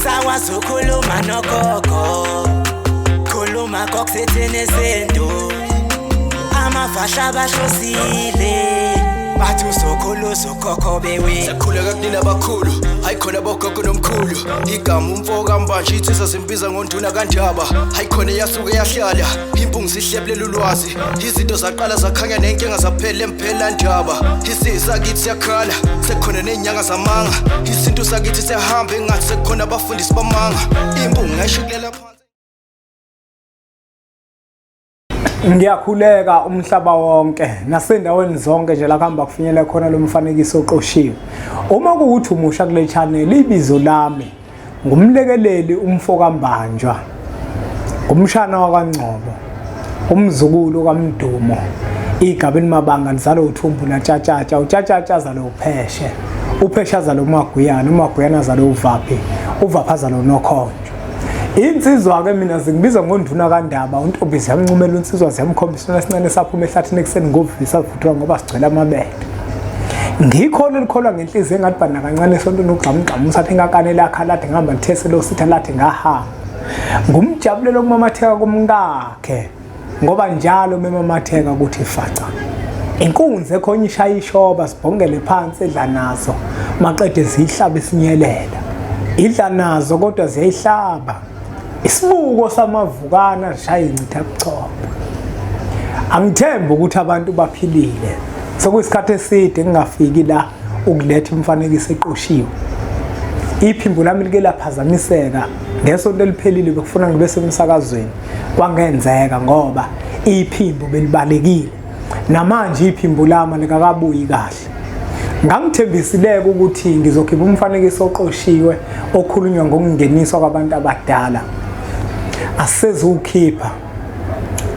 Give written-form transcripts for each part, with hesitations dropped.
Sawazi ukhuluma nogogo, khuluma kokusethene sento. Amafasha bashlosile, bathi usokhuluza ugogo bewe. Sakhuleka kunina abakhulu, hayi khona bogogo nomkhulu. Igama umfoka mbanje ithi sasimbiza ngonduna kanjaba. Hayi khona yasuke yahlala, impungu sihlebulela ulwazi. Izinto zaqala zakhanya nenkinga zaphela emphela njaba. Isizwe kithi siyakhala, sekhona nenyanga zamanga. Izinto sakithi siyahamba engathi sekhona abafundisi bamanga. Impungu ngayishukela phansi. Ngiyakhuleka umhlaba wonke nasendaweni zonke nje la kuhamba kufinyela khona lo mfanekiso oqoshiwe. Uma kuuthi umusha kule channel ibizo lami ngumlekeleli umfoka mbanjwa. Umshana wakwaNgcobo, umzukulu kaMdumo, igabeni mabanga nizalo uthumbu naTshatshatsha, uTshatshatsha zalo uPheshe, uPheshe zalo uMaguyana, uMaguyana zalo uVaphi, uVapha zalo Nokhonjo. Insizwa ke mina zingibiza ngonduna kaNdaba, untombi ziyamncumela insizwa ziyamkhombisa nesincane saphuma ehlathini ekseni ngovisa vuthwa ngoba sigcwele amabele. Ngikhona likholwa ngenhliziyo engathi bana kancane esontweni ugxamgxama usathi ngakanele akhalade ngihamba ngithese lo sitha lathi ngahamba. Ngumjabulelo kumamatheka kumkakhe ngoba njalo memamatheka ukuthi faca. Inkunzi ekhonye ishaya ishoba sibhongele phansi edla nazo maqede zihlaba isinyelela. Idla nazo kodwa ziyayihlaba. Isibuko samavukana shaya incitha kuchopha. Angithemba ukuthi abantu baphilile. Sokuyisikhathi eside ngingafiki la ukuletha umfanekiso eqoshiwe. Iphimbo lami like laphazamiseka ngesonto eliphelile bekufuna ngibe semsakazweni. Kwangenzeka ngoba iphimbo belibalekile. Namanje iphimbo lami likakabuyi kahle. Ngangithembisileke ukuthi ngizokhipha umfanekiso oqoshiwe okhulunywa ngokungeniswa kwabantu abadala. Asezukhipha.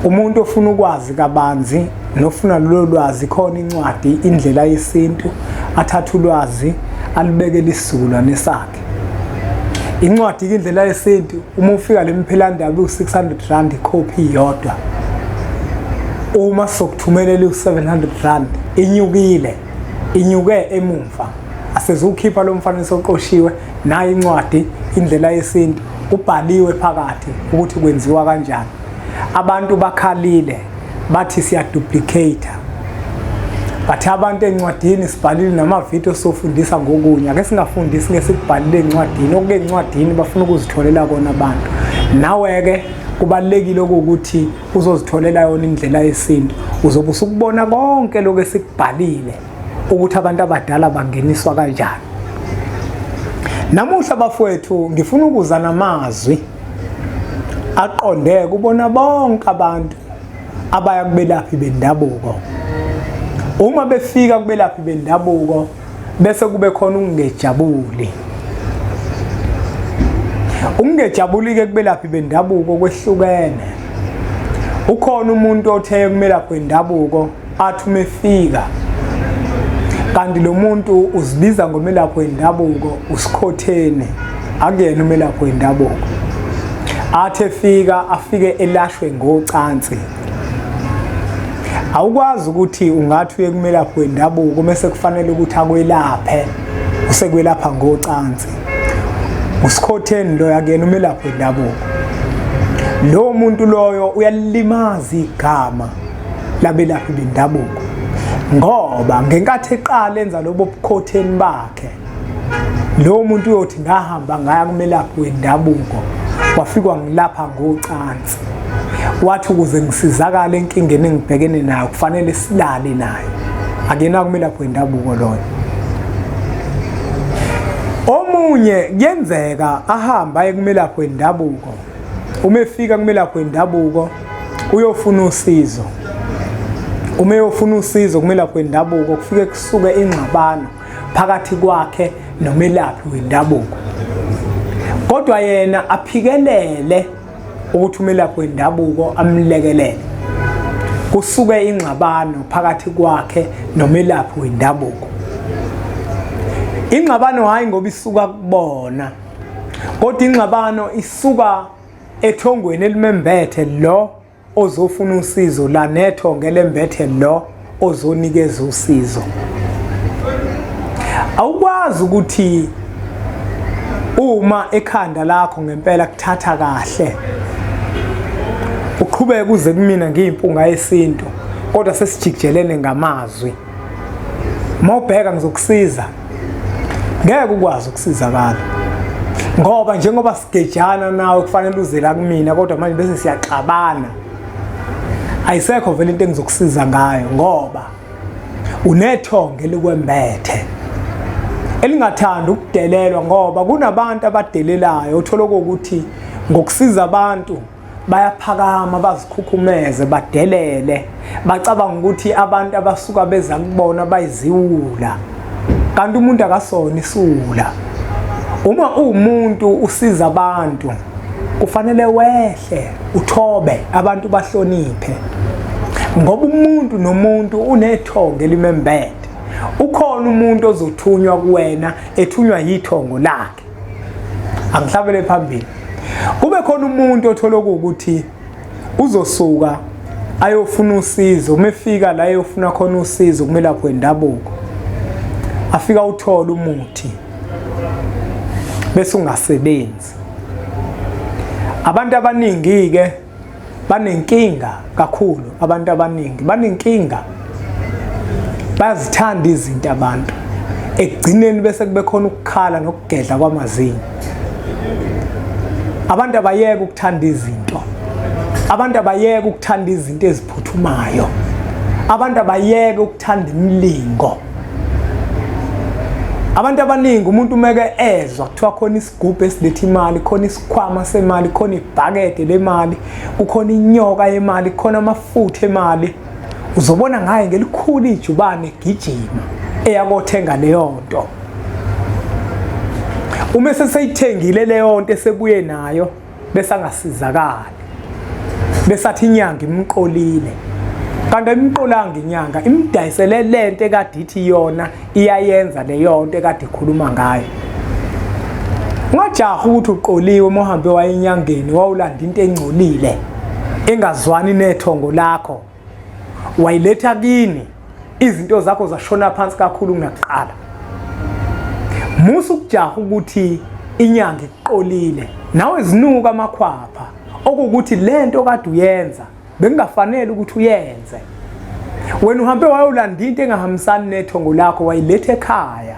Umuntu ofuna ukwazi kabanzi nofuna lolo lwazi khona incwadi indlela yesintu athatha ulwazi alibekele isizukulwane sakhe. Incwadi indlela yesintu uma ufika lemphilandaba u600 icopy yodwa. Uma sokuthumelela u700 inyuke emumva. Asezukhipha lo mfanekiso oqoshiwe nayo incwadi indlela yesintu ubhaliwe phakathi ukuthi kwenziwa kanjani. Abantu bakhalile bathi siya duplicate. Bathi abantu encwadini sibhalile namavideo sofundisa ngokunye ake singafundisi ngesikubhalile encwadini okuke encwadini bafuna ukuzitholela kona abantu. Nawe ke kubalekile ukuthi uzozitholela yona indlela yesintu uzobe usukubona konke lokho esikubhalile ukuthi abantu abadala bangeniswa kanjani. Namuhla bafowethu ngifuna ukuza namazwi aqonde kubona bonke abantu abaya kubelaphi bendabuko. Uma befika kubelaphi bendabuko bese kube khona ungejabuli. Ungejabuli ke kubelaphi bendabuko kwehlukene. Ukhona umuntu othe kumelaphi bendabuko athi umefika kanti lo muntu uzibiza ngomelaphi wendabuko usikhothene akuyena umelaphi wendabuko. Athe fika afike elashwe ngocansi. Awukwazi ukuthi ungathi uye kumelaphi wendabuko bese kufanele ukuthi akwelaphe usekwelapha ngocansi. Usikhotheni lo yakena umelaphi wendabuko. Lo muntu loyo uyalimaza igama labelaphi bendabuko. Ngoba ngenkathi eqala enza lobo bukhotheni bakhe lo muntu uyothi ngahamba ngaya kumelaphi wendabuko wafikwa ngilapha ngocansi. Wathi ukuze ngisizakale enkingeni engibhekene nayo kufanele silale naye. Akena kumelaphi wendabuko loyo. Omunye kuyenzeka ahamba ekumelaphi wendabuko. Uma efika kumelaphi wendabuko uyofuna usizo. Uma eyofuna usizo kumelaphi wendabuko kufike kusuke ingxabano phakathi kwakhe nomelaphi wendabuko. Kodwa yena aphikelele ukuthi umelaphi wendabuko amlekelele. Kusuke ingxabano phakathi kwakhe nomelaphi wendabuko. Ingxabano hayi ngoba isuka kubona. Kodwa ingxabano isuka ethongweni elimembethe lo ozofuna usizo la nethonge lembethe lo ozonikeza usizo. Awukwazi ukuthi uma ekhanda lakho ngempela kuthatha kahle uqhubeke uze kumina ngiyimpunga yesintu kodwa sesijikelene ngamazwi mawubheka ngizokusiza ngeke ukwazi ukusizakala ngoba njengoba sigejana nawe kufanele uze la kumina kodwa manje bese siyaxabana ayisekho vele into engizokusiza ngayo ngoba unethongo elikwembethe elingathanda ukudelelwa ngoba kunabantu abadelelayo uthola ukuthi ngokusiza abantu bayaphakama bazikhukhumeze badelele bacabanga ukuthi abantu abasuka beza kubona bayiziwula kanti umuntu akasona isula. Uma umuntu usiza abantu kufanele wehle uthobe abantu bahloniphe ngoba umuntu nomuntu unethongo elimembede. Ukhona umuntu ozothunywa kuwena ethunywa yithongo lakhe. Angihlabele phambili. Kube khona umuntu othola ukuthi uzosuka ayofuna usizo, umefika la ayofuna khona usizo kumelaphi wendabuko. Afika uthola umuthi bese ungasebenzi. Abantu abaningi ke banenkinga kakhulu, abantu abaningi banenkinga. Bazithanda izinto abantu. Ekugcineni bese kube khona ukukhala nokugedla kwamazinyo. Abantu abayeke ukuthanda izinto. Abantu abayeke ukuthanda izinto eziphuthumayo. Abantu abayeke ukuthanda imilingo. Abantu abaningi umuntu umeke ezwa kuthiwa khona isigubhu esiletha imali, khona isikhwama semali, khona ibhakede lemali, ukhona inyoka yemali, khona amafutha emali. Uzobona ngaye ngelikhulu ijubane gijima eyakothenga leyo nto. Uma seseyithengile leyo nto esebuye nayo bese angasizakali. Bese athi inyanga imqolile. Kanti imqolanga inyanga imdayisele lento ekade ithi yona iyayenza leyo nto ekade ikhuluma ngayo. Ungajaha ukuthi uqoliwe uma uhambe wayenyangeni wawulanda into engcolile engazwani nethongo lakho. Wayiletha kini izinto zakho zashona phansi kakhulu kunakuqala. Musu kujaha ukuthi inyanga iqolile nawe zinuka amakhwapha okuthi lento kade uyenza bengafanele ukuthi uyenze. Wena uhambe wayolanda into engahambisani nethongo lakho wayiletha ekhaya.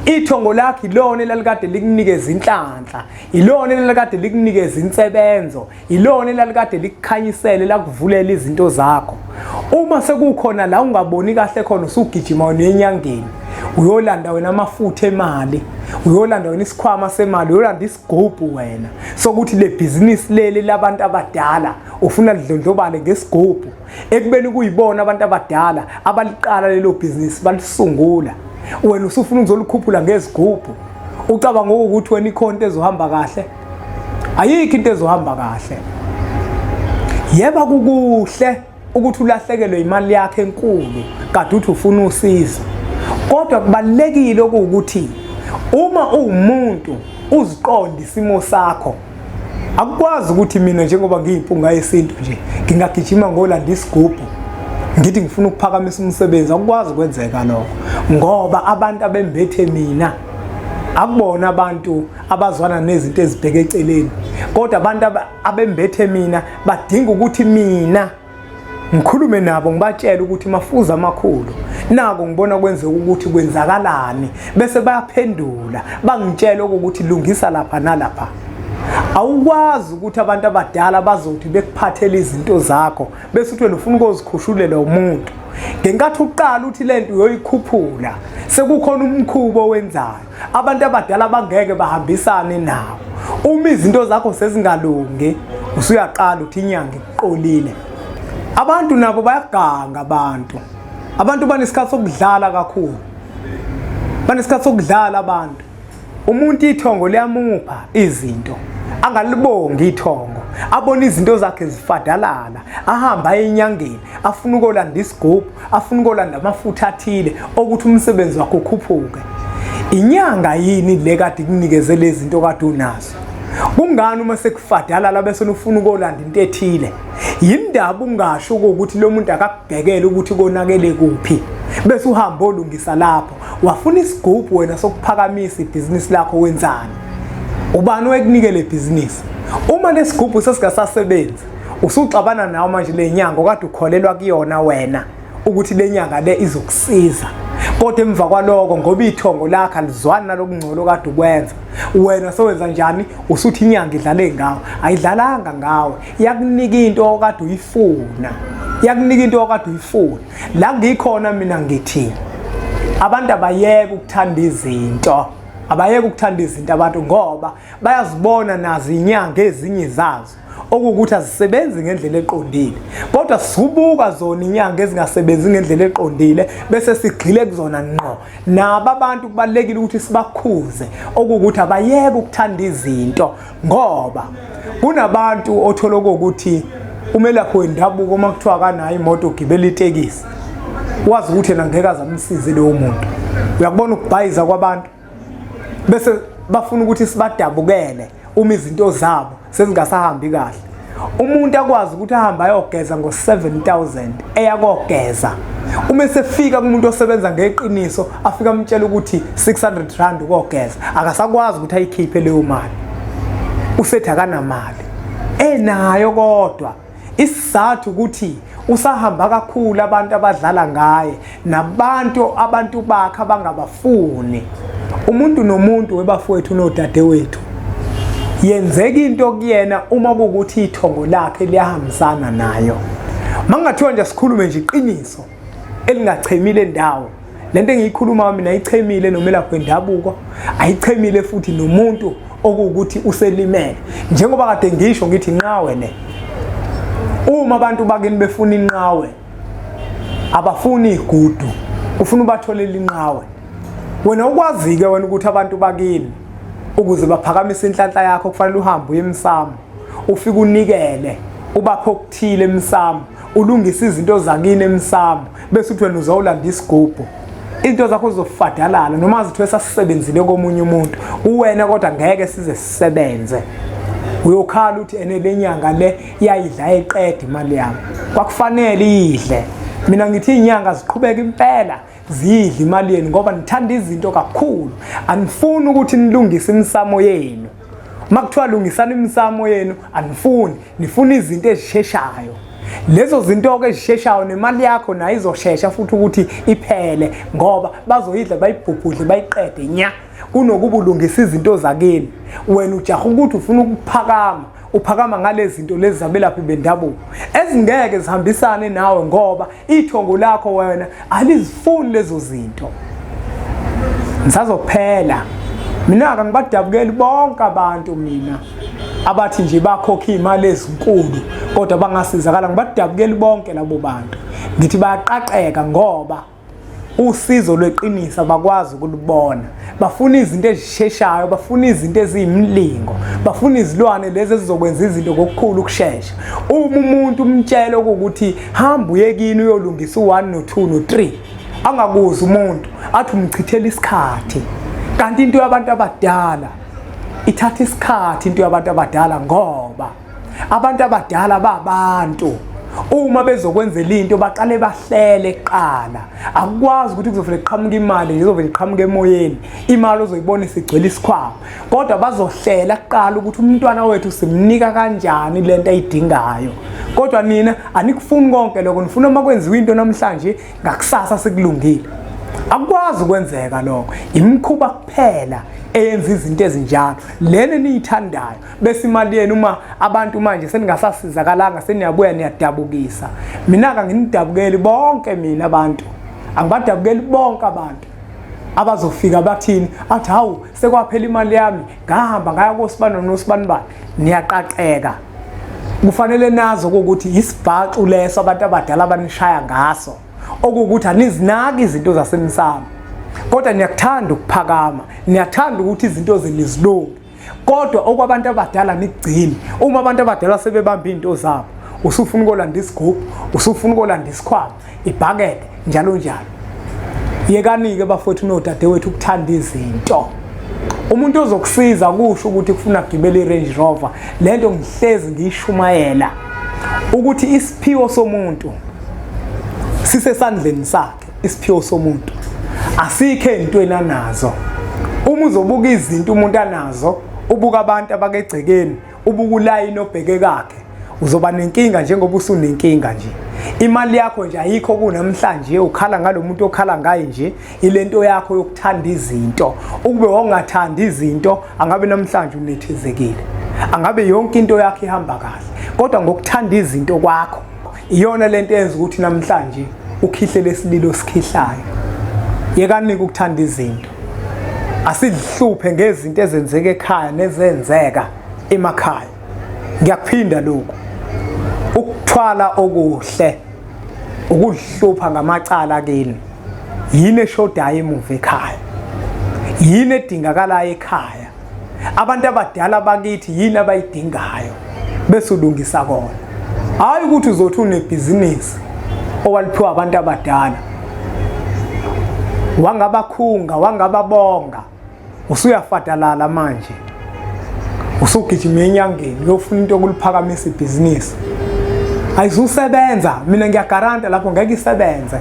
Ithongo lakho ilona elalikade likunikeza inhlanhla, ilona elalikade likunikeza insebenzo, ilona elalikade likukhanyisele lakuvulela izinto zakho. Uma sekukhona la ungaboni kahle khona usugijima nenyangeni, uyolanda wena amafutha emali, uyolanda wena isikhwama semali, uyolanda isigubhu wena sokuthi le business leli labantu abadala ufuna lidlondlobale ngesigubhu ekubeni kuyibona abantu abadala abaliqala lelo business balisungula. Wena usufuna ukuzolikhuphula ngezigubhu ucabanga ukuthi wena ikhonto ezohamba kahle. Ayikho into ezohamba kahle. Yeba kukuhle ukuthi ulahlekelwe imali yakhe enkulu kade uthi ufuna usizo. Kodwa kubalekile ukuthi uma umuntu uziqonda isimo sakho akukwazi ukuthi mina njengoba ngiyimpunga yesintu nje ngingagijima ngolanda isigubhu ngithi ngifuna ukuphakamisa umsebenzi. Akukwazi kwenzeka lokho ngoba abantu abembethe mina akubona abantu abazwana nezinto ezibheke eceleni, kodwa abantu abembethe mina badinga ukuthi mina ngikhulume nabo ngibatshela ukuthi mafuza amakhulu nako ngibona kwenzeka ukuthi kwenzakalani bese bayaphendula bangitshela ukuthi lungisa lapha nalapha. Awukwazi ukuthi abantu abadala bazothi bekuphathele izinto zakho bese uthi wena ufuna ukuzikhushulele umuntu ngenkathi uqala uthi lento uyoyikhuphula sekukhona umkhubo owenzayo. Abantu abadala bangeke bahambisane nawo. Uma izinto zakho sezingalungi usuyaqala uthi inyanga iqolile. Abantu nabo bayaganga abantu banesikhathi sokudlala kakhulu. Banesikhathi sokudlala abantu. Umuntu ithongo liyamupha izinto angalibongi ithongo, abona izinto zakhe zifadalala, ahamba enyangeni afuna ukolanda isigubhu, afuna ukolanda amafutha athile ukuthi umsebenzi wakhe ukhuphuke. Inyanga yini le kade kunikeze lezi zinto kade unazo? Kungani uma sekufadalala bese ufuna ukolanda into ethile? Yindaba ungasho ukuthi lo muntu akakubhekele ukuthi konakele kuphi bese uhamba olungisa lapho wafuna isigubhu wena sokuphakamisa ibhizinisi lakho wenzani. Ubani wekunikele ibhizinisi? Uma lesigubhu sesingasasebenzi, usuxabana nawo manje lenyanga okade ukholelwa kuyona wena ukuthi lenyanga le izokusiza. Kodwa emva kwaloko ngoba ithongo lakhe alizwani nalokungcono kade ukwenza, wena sowenza njani? Usuthi inyanga idlale ngawe. Ayidlalanga ngawe, yakunika into okade uyifuna. Yakunika into okade uyifuna. La ngikhona mina ngithi abantu abayeke ukuthanda izinto. Abayeke ukuthanda izinto abantu ngoba bayazibona nazo inyanga ezinye zazo okukuthi azisebenzi ngendlela eqondile. Kodwa sibuka zona inyanga ezingasebenzi ngendlela eqondile bese sigxile kuzona ngqo. Nabo abantu kubalekile ukuthi sibakhuze okukuthi abayeke ukuthanda izinto ngoba kunabantu othola ukuthi umelaphi wendabuko uma kuthiwa kanayo imoto ugibela itekisi, wazi ukuthi yena ngeke azamsize leyo muntu. Uyakubona ukubhayiza kwabantu bese bafuna ukuthi sibadabukele uma izinto zabo sezingasahambi kahle. Umuntu akwazi ukuthi ahambe ayogeza ngo-7,000 eyakogeza. Uma esefika kumuntu osebenza ngeqiniso afika amtshela ukuthi 600 rand ukogeza, akasakwazi ukuthi ayikhiphe leyo mali. Usethi akanamali. Enayo kodwa isizathu ukuthi usahamba kakhulu abantu abadlala ngaye nabantu bakhe abangabafuni. Umuntu nomuntu webafowethu nodadewethu yenzeka into kuyena uma kukuthi ithongo lakhe liyahambisana nayo. Mangathiwa nje sikhulume nje iqiniso elingachemile ndawo. Lento engiyikhuluma mina ayichemile nomelaphi wendabuko, ayichemile futhi nomuntu okukuthi uselimele. Njengoba kade ngisho ngithi inqawe le. Uma abantu bakini befuna inqawe, abafuni igudu, ufuna ubatholela inqawe. Wena ukwazi-ke wena ukuthi abantu bakini ukuze baphakamise inhlanhla yakho kufanele uhambe uye emsamo, ufike unikele, ubaphe okuthile emsamo, ulungise izinto zakini emsamo, bese uthi wena uzawulanda isigubhu. Into zakho zizofadalala noma zithiwe sasisebenzile komunye umuntu, uwena kodwa ngeke size sisebenze. Uyokhala uthi ene lenyanga le iyayidla eqeda imali yami. Kwakufanele idle. Mina ngithi inyanga ziqhubeka impela zidla imali yenu ngoba nithanda izinto kakhulu. Anifuni ukuthi nilungise imsamo yenu. Makuthiwa lungisana imsamo yenu anifuni, nifuna izinto ezisheshayo. Lezo zinto ke ezisheshayo nemali yakho nayo izoshesha futhi ukuthi iphele ngoba bazoyidla bayibhubhudle bayiqede nya. Kunokuba ulungisa izinto zakini, wena ujaha ukuthi ufuna uphakama ngalezi zinto lezi zabelaphi bendabuko ezingeke zihambisane nawe ngoba ithongo lakho wena alizifuni lezo zinto. Ngisazophela mina ngibadabukeli bonke abantu mina abathi nje bakhokha imali ezinkulu kodwa bangasizakala. Ngibadabukeli bonke labo bantu, ngithi bayaqaqeka ngoba usizo lweqiniso bakwazi ukulibona. Bafuna izinto ezisheshayo, bafuna izinto eziyimlingo, bafuna izilwane lezi ezizokwenza izinto ngokukhulu ukusheshsha. Uma umuntu umtshela ukuthi hamba uyekini uyolungisa u1 no2 no3, angakuzi umuntu athi umchithela isikhathi. Kanti into yabantu abadala ithatha isikhathi, into yabantu abadala ngoba abantu abadala babantu. Uma bezokwenzela into baqale bahlele eqala. Akwazi ukuthi kuzovela iqhamuka imali nje izovela iqhamuka emoyeni. Imali ozoyibona isigcwele isikhwama. Kodwa bazohlela kuqala ukuthi umntwana wethu simnika kanjani lento ayidingayo. Kodwa nina anikufuni konke lokho, nifuna uma kwenziwa into namhlanje ngakusasa sekulungile. Akwazi ukwenzeka lokho. Imikhuba kuphela eyenza izinto ezinjalo lena niyithandayo bese imali yenu uma abantu manje seningasasizakalanga seniyabuya niyadabukisa. Mina nginidabukeli bonke mina abantu, angibadabukeli bonke abantu abazofika bathini athi hawu sekwaphela imali yami ngahamba ngaya kosibani nosibani. Niyaqaqeka. Kufanele nazo ukuthi isibhaxu leso abantu abadala abanishaya ngaso okukuthi anizinaki izinto zasemsamo. Kodwa niyakuthanda ukuphakama, niyathanda ukuthi izinto zinizilunge. Kodwa okwabantu abadala nikugcina. Uma abantu abadala sebebamba izinto zabo, usufuna ukolanda isigubhu, usufuna ukolanda isikhwama, ibhakede njalo njalo. Yekani ke bafowethu nodadewethu ukuthanda izinto. Umuntu ozokusiza kusho ukuthi kufuna ugibele iRange Rover. Lento ngihlezi ngiyishumayela ukuthi isiphiwo somuntu sisesandleni sakhe. Isiphiwo somuntu asikho entweni anazo. Uma uzobuka izinto umuntu anazo ubuka abantu abakegcekeni, ubuka ulayini obheke kakhe, uzoba nenkinga njengoba usunenkinga nje. Imali yakho nje ayikho kunamhlanje, ukhala ngalomuntu okhala ngaye nje, ilento yakho yokuthanda izinto. Ukube wongathanda izinto, angabe namhlanje unethezekile. Angabe yonke into yakho ihamba kahle. Kodwa ngokuthanda izinto kwakho, iyona lento eyenza ukuthi namhlanje ukhihlele isililo sikhihlayo. Yekani ukuthanda izinto. Asidhluphe ngezinto ezenzeka ekhaya nezenzeka emakhaya. Ngiyakuphinda lokho. Ukuthwala okuhle, ukudhlupha ngamacala kini. Yini eshodayo emuva ekhaya? Yini edingakalayo ekhaya? Abantu abadala bakithi yini abayidingayo? Bese ulungisa kona. Hayi ukuthi uzothi unebhizinisi owaliphiwa abantu abadala. Wangabakhunga, wangababonga. Usuyafadalala manje. Usugijima enyangeni uyofuna into okuliphakamisa ibhizinisi. Ayizusebenza, mina ngiyagaranta lapho ngeke isebenze.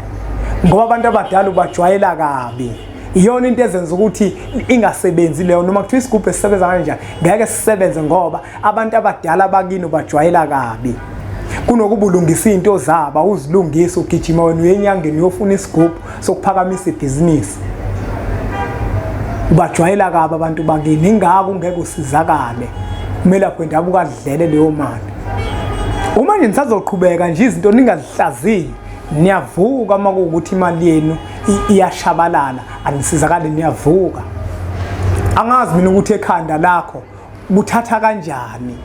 Ngoba abantu abadala ubajwayela kabi. Iyona into ezenza ukuthi ingasebenzi leyo, noma kuthiwa isigubhu esisebenza kanjani ngeke sisebenze ngoba abantu abadala bakini ubajwayela kabi. Kunokuba ulungisa into zabo, uzilungisa ugijima wena uyenyangeni uyofuna isigubhu sokuphakamisa ibhizinisi. Ubajwayela kabi abantu bakini, ingako ungeke usizakale. Kumele kwendabuka adlele leyo mali. Uma nje nisazoqhubeka nje izinto ningazihlaziyi, niyavuka uma kuwukuthi imali yenu iyashabalala, anisizakale niyavuka. Angazi mina ukuthi ekhanda lakho kuthatha kanjani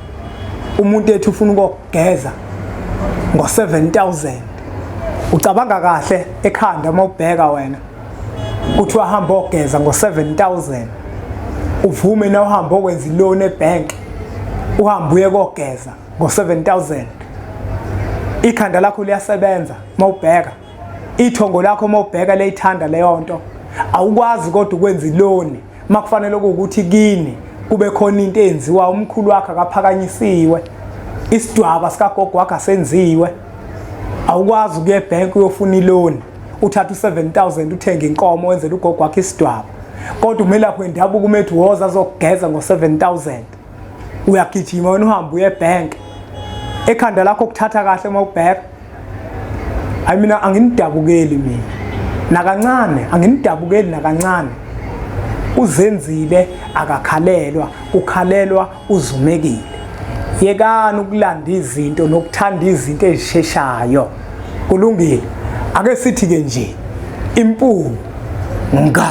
umuntu ethi ufuna ukugeza ngo-7,000. Ucabanga kahle ekhanda uma ubheka wena uthi wahamba ogeza ngo-7,000. Uvume na uhamba okwenza iloan ebank, uhamba uye kogeza ngo-7,000. Ikhanda lakho liyasebenza mawubheka, ithongo lakho mawubheka leyithanda leyo nto. Awukwazi kodwa ukwenza iloan makufanele ukuthi kini kube khona into enziwa, umkhulu wakhe akaphakanyisiwe, isidwaba sikagogo wakhe asenziwe. Awukwazi ukuya ebank uyofuna iloan uthatha u-7,000 uthenga inkomo wenzela ugogo wakhe isidwaba. Kodwa kumele kwendabuka umethi woza azokugeza ngo-7,000. Uyagijima wena uhamba uye ebank. Ekhanda lakho kuthatha kahle mawubheka. Hayi mina anginidabukeli mina. Nakancane, anginidabukeli nakancane. Uzenzile akakhalelwa, ukhalelwa uzumekile. Yekani ukulanda izinto nokuthanda izinto ezisheshayo. Kulungile. Ake sithi ke nje impunga.